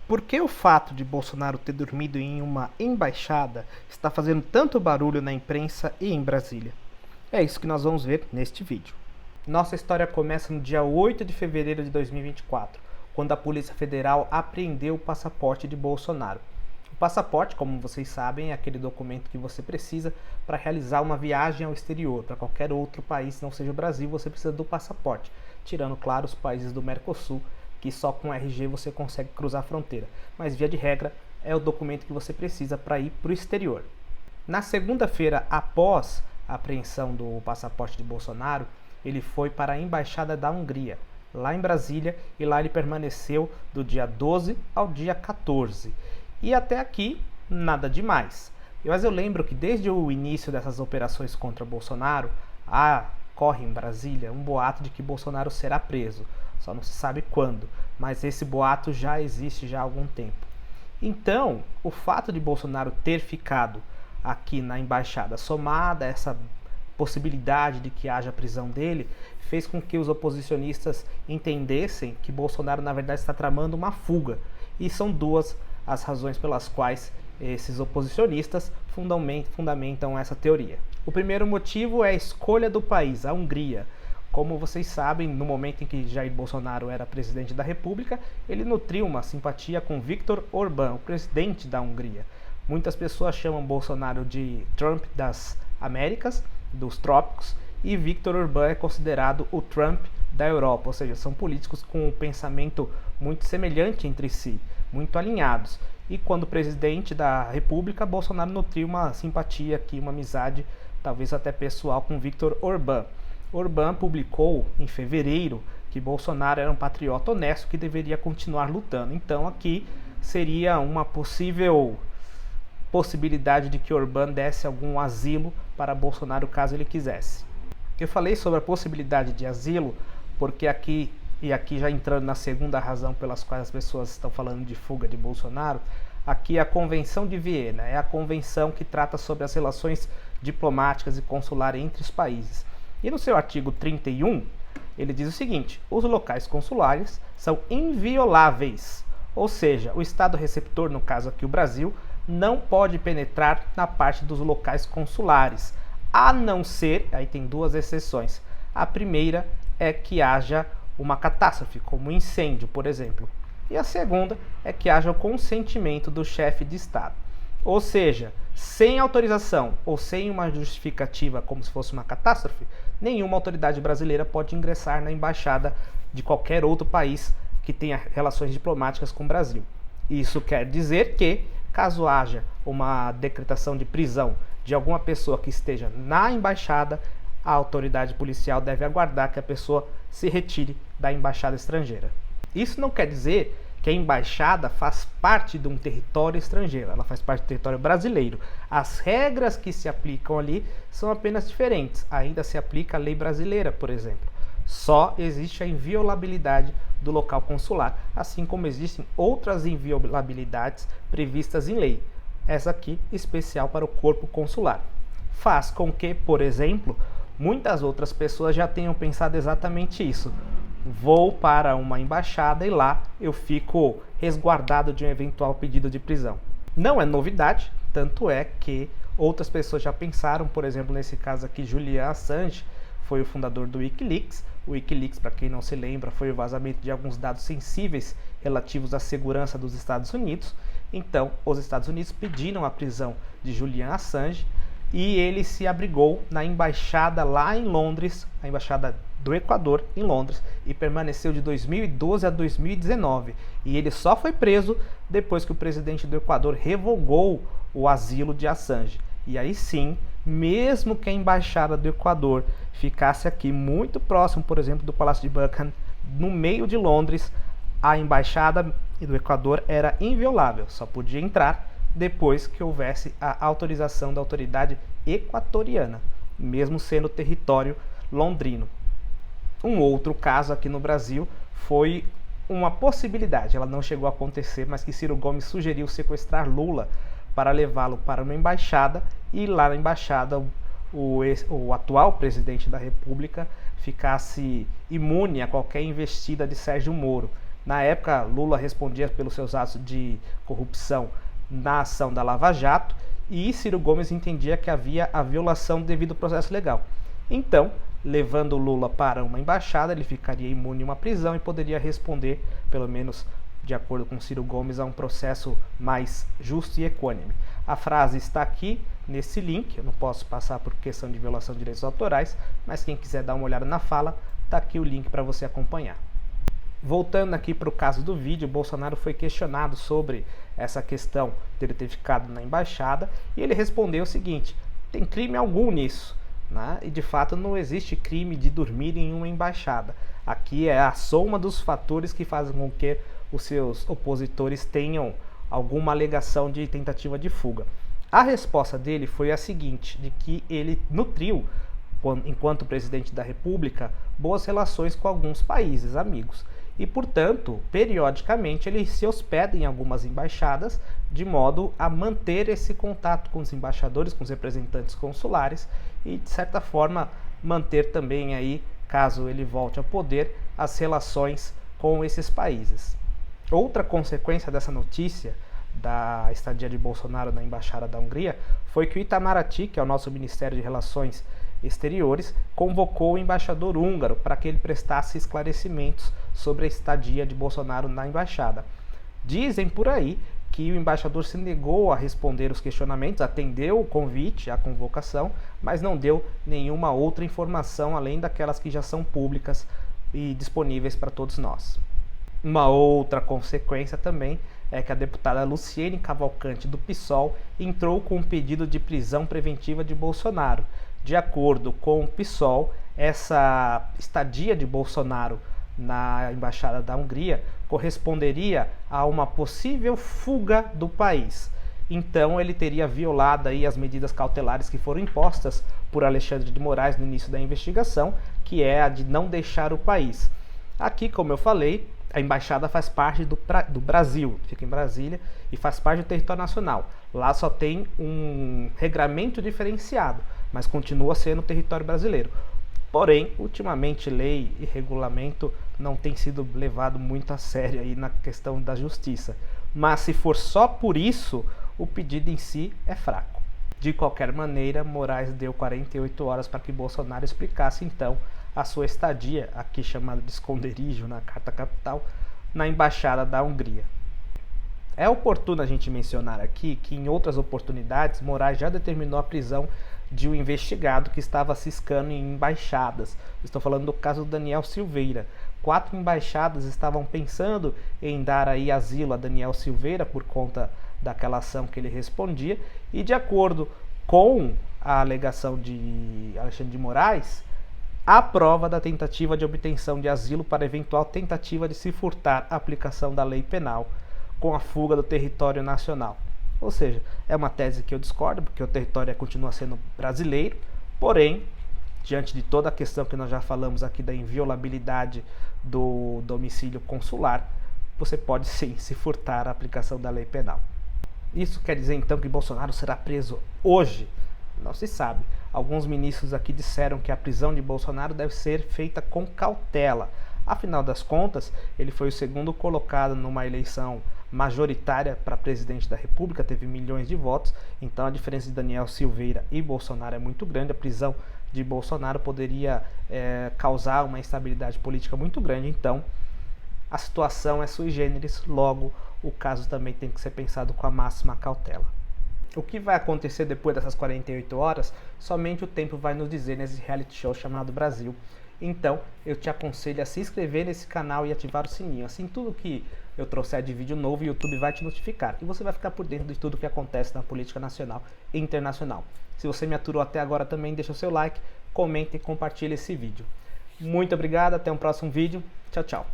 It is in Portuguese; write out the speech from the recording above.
Por que o fato de Bolsonaro ter dormido em uma embaixada está fazendo tanto barulho na imprensa e em Brasília? É isso que nós vamos ver neste vídeo. Nossa história começa no dia 8 de fevereiro de 2024, quando a Polícia Federal apreendeu o passaporte de Bolsonaro. O passaporte, como vocês sabem, é aquele documento que você precisa para realizar uma viagem ao exterior. Para qualquer outro país, não seja o Brasil, você precisa do passaporte, tirando, claro, os países do Mercosul, que só com RG você consegue cruzar a fronteira. Mas, via de regra, é o documento que você precisa para ir para o exterior. Na segunda-feira, após a apreensão do passaporte de Bolsonaro, ele foi para a Embaixada da Hungria, lá em Brasília, e lá ele permaneceu do dia 12 ao dia 14. E até aqui, nada demais. Mas eu lembro que desde o início dessas operações contra Bolsonaro, corre em Brasília um boato de que Bolsonaro será preso. Só não se sabe quando, mas esse boato já existe já há algum tempo. Então, o fato de Bolsonaro ter ficado aqui na embaixada, somada a essa possibilidade de que haja a prisão dele, fez com que os oposicionistas entendessem que Bolsonaro, na verdade, está tramando uma fuga. E são duas as razões pelas quais esses oposicionistas fundamentam essa teoria. O primeiro motivo é a escolha do país, a Hungria. Como vocês sabem, no momento em que Jair Bolsonaro era presidente da República, ele nutriu uma simpatia com Viktor Orbán, o presidente da Hungria. Muitas pessoas chamam Bolsonaro de Trump das Américas, dos trópicos, e Viktor Orbán é considerado o Trump da Europa, ou seja, são políticos com um pensamento muito semelhante entre si, muito alinhados. E quando presidente da República, Bolsonaro nutriu uma simpatia aqui, uma amizade, talvez até pessoal, com Viktor Orbán. Orbán publicou em fevereiro que Bolsonaro era um patriota honesto que deveria continuar lutando. Então aqui seria uma possibilidade de que Orbán desse algum asilo para Bolsonaro caso ele quisesse. Eu falei sobre a possibilidade de asilo porque aqui já entrando na segunda razão pelas quais as pessoas estão falando de fuga de Bolsonaro, aqui a Convenção de Viena é a convenção que trata sobre as relações diplomáticas e consulares entre os países. E no seu artigo 31, ele diz o seguinte: os locais consulares são invioláveis, ou seja, o Estado receptor, no caso aqui o Brasil, não pode penetrar na parte dos locais consulares, a não ser, aí tem duas exceções. A primeira é que haja uma catástrofe, como um incêndio, por exemplo. E a segunda é que haja o consentimento do chefe de Estado. Ou seja, sem autorização ou sem uma justificativa, como se fosse uma catástrofe, nenhuma autoridade brasileira pode ingressar na embaixada de qualquer outro país que tenha relações diplomáticas com o Brasil. Isso quer dizer que, caso haja uma decretação de prisão de alguma pessoa que esteja na embaixada, a autoridade policial deve aguardar que a pessoa se retire da embaixada estrangeira. Isso não quer dizer que a embaixada faz parte de um território estrangeiro, ela faz parte do território brasileiro. As regras que se aplicam ali são apenas diferentes. Ainda se aplica a lei brasileira, por exemplo. Só existe a inviolabilidade do local consular, assim como existem outras inviolabilidades previstas em lei. Essa aqui especial para o corpo consular. Faz com que, por exemplo, muitas outras pessoas já tenham pensado exatamente isso. Vou para uma embaixada e lá eu fico resguardado de um eventual pedido de prisão. Não é novidade, tanto é que outras pessoas já pensaram, por exemplo, nesse caso aqui, Julian Assange foi o fundador do Wikileaks. O Wikileaks, para quem não se lembra, foi o vazamento de alguns dados sensíveis relativos à segurança dos Estados Unidos. Então, os Estados Unidos pediram a prisão de Julian Assange e ele se abrigou na embaixada lá em Londres, a embaixada do Equador em Londres, e permaneceu de 2012 a 2019. E ele só foi preso depois que o presidente do Equador revogou o asilo de Assange. E aí sim, mesmo que a embaixada do Equador ficasse aqui muito próximo, por exemplo, do Palácio de Buckingham, no meio de Londres, a embaixada do Equador era inviolável, só podia entrar depois que houvesse a autorização da autoridade equatoriana, mesmo sendo território londrino. Um outro caso aqui no Brasil foi uma possibilidade, ela não chegou a acontecer, mas que Ciro Gomes sugeriu sequestrar Lula para levá-lo para uma embaixada, e lá na embaixada o atual presidente da República ficasse imune a qualquer investida de Sérgio Moro. Na época, Lula respondia pelos seus atos de corrupção na ação da Lava Jato e Ciro Gomes entendia que havia a violação do devido processo legal. Então, levando Lula para uma embaixada, ele ficaria imune a uma prisão e poderia responder, pelo menos de acordo com Ciro Gomes, a um processo mais justo e equânime. A frase está aqui nesse link, eu não posso passar por questão de violação de direitos autorais, mas quem quiser dar uma olhada na fala, está aqui o link para você acompanhar. Voltando aqui para o caso do vídeo, Bolsonaro foi questionado sobre essa questão dele ter ficado na embaixada e ele respondeu o seguinte: tem crime algum nisso, né? E de fato não existe crime de dormir em uma embaixada. Aqui é a soma dos fatores que fazem com que os seus opositores tenham alguma alegação de tentativa de fuga. A resposta dele foi a seguinte, de que ele nutriu, enquanto presidente da República, boas relações com alguns países amigos. E, portanto, periodicamente ele se hospeda em algumas embaixadas, de modo a manter esse contato com os embaixadores, com os representantes consulares e, de certa forma, manter também aí, caso ele volte ao poder, as relações com esses países. Outra consequência dessa notícia da estadia de Bolsonaro na Embaixada da Hungria foi que o Itamaraty, que é o nosso Ministério de Relações Exteriores, convocou o embaixador húngaro para que ele prestasse esclarecimentos sobre a estadia de Bolsonaro na embaixada. Dizem por aí que o embaixador se negou a responder os questionamentos, atendeu o convite, a convocação, mas não deu nenhuma outra informação além daquelas que já são públicas e disponíveis para todos nós. Uma outra consequência também é que a deputada Luciene Cavalcante, do PSOL, entrou com um pedido de prisão preventiva de Bolsonaro. De acordo com o PSOL, essa estadia de Bolsonaro na Embaixada da Hungria corresponderia a uma possível fuga do país. Então ele teria violado aí as medidas cautelares que foram impostas por Alexandre de Moraes no início da investigação, que é a de não deixar o país. Aqui, como eu falei, a embaixada faz parte do Brasil, fica em Brasília e faz parte do território nacional. Lá só tem um regramento diferenciado, mas continua sendo território brasileiro. Porém, ultimamente lei e regulamento não tem sido levado muito a sério aí na questão da justiça. Mas se for só por isso, o pedido em si é fraco. De qualquer maneira, Moraes deu 48 horas para que Bolsonaro explicasse então a sua estadia, aqui chamada de esconderijo na Carta Capital, na Embaixada da Hungria. É oportuno a gente mencionar aqui que em outras oportunidades Moraes já determinou a prisão de um investigado que estava ciscando em embaixadas. Estou falando do caso do Daniel Silveira. 4 embaixadas estavam pensando em dar aí asilo a Daniel Silveira por conta daquela ação que ele respondia e, de acordo com a alegação de Alexandre de Moraes, a prova da tentativa de obtenção de asilo para eventual tentativa de se furtar a aplicação da lei penal com a fuga do território nacional. Ou seja, é uma tese que eu discordo, porque o território continua sendo brasileiro, porém, diante de toda a questão que nós já falamos aqui da inviolabilidade do domicílio consular, você pode sim se furtar a aplicação da lei penal. Isso quer dizer então que Bolsonaro será preso hoje? Não se sabe. Alguns ministros aqui disseram que a prisão de Bolsonaro deve ser feita com cautela. Afinal das contas, ele foi o segundo colocado numa eleição majoritária para presidente da República, teve milhões de votos, então a diferença de Daniel Silveira e Bolsonaro é muito grande. A prisão de Bolsonaro poderia causar uma instabilidade política muito grande, então a situação é sui generis, logo o caso também tem que ser pensado com a máxima cautela. O que vai acontecer depois dessas 48 horas, somente o tempo vai nos dizer nesse reality show chamado Brasil. Então, eu te aconselho a se inscrever nesse canal e ativar o sininho. Assim, tudo que eu trouxer de vídeo novo, o YouTube vai te notificar. E você vai ficar por dentro de tudo que acontece na política nacional e internacional. Se você me aturou até agora também, deixa o seu like, comenta e compartilha esse vídeo. Muito obrigado, até um próximo vídeo. Tchau, tchau.